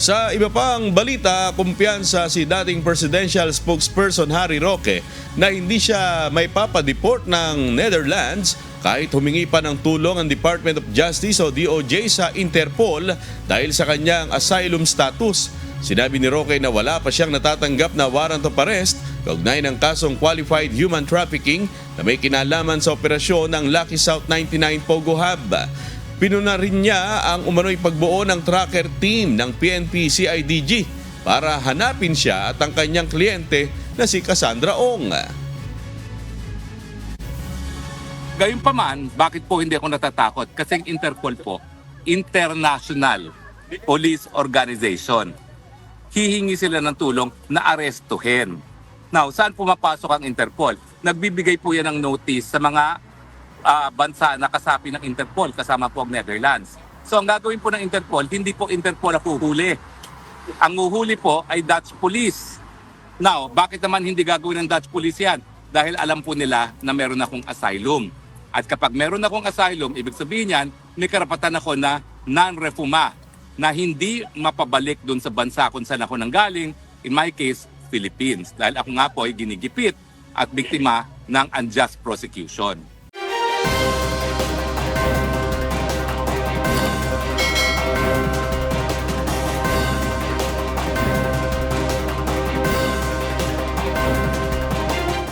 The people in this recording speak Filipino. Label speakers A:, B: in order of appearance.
A: Sa iba pang balita, kumpiyansa si dating presidential spokesperson Harry Roque na hindi siya may papadeport ng Netherlands kahit humingi pa ng tulong ang Department of Justice o DOJ sa Interpol dahil sa kanyang asylum status. Sinabi ni Roque na wala pa siyang natatanggap na warrant of arrest kaugnay ng kasong qualified human trafficking na may kinalaman sa operasyon ng Lucky South 99 Pogo Hub. Pinuna rin niya ang umano'y pagbuo ng tracker team ng PNP CIDG para hanapin siya at ang kanyang kliyente na si Cassandra Ong.
B: Gayunpaman, bakit po hindi ako natatakot? Kasi ang Interpol po, international police organization. Hihingi sila ng tulong na arestuhin. Now, saan pumapasok ang Interpol? Nagbibigay po yan ng notice sa mga bansa na kasapi ng Interpol, kasama po ang Netherlands. So ang gagawin po ng Interpol, hindi po Interpol ang huhuli. Ang huhuli po ay Dutch Police. Now, bakit naman hindi gagawin ng Dutch Police yan? Dahil alam po nila na meron akong asylum. At kapag meron akong asylum, ibig sabihin yan, may karapatan ako na non-refuma, na hindi mapabalik dun sa bansa kung saan ako nanggaling, in my case, Philippines. Dahil ako nga po ay ginigipit at biktima ng unjust prosecution.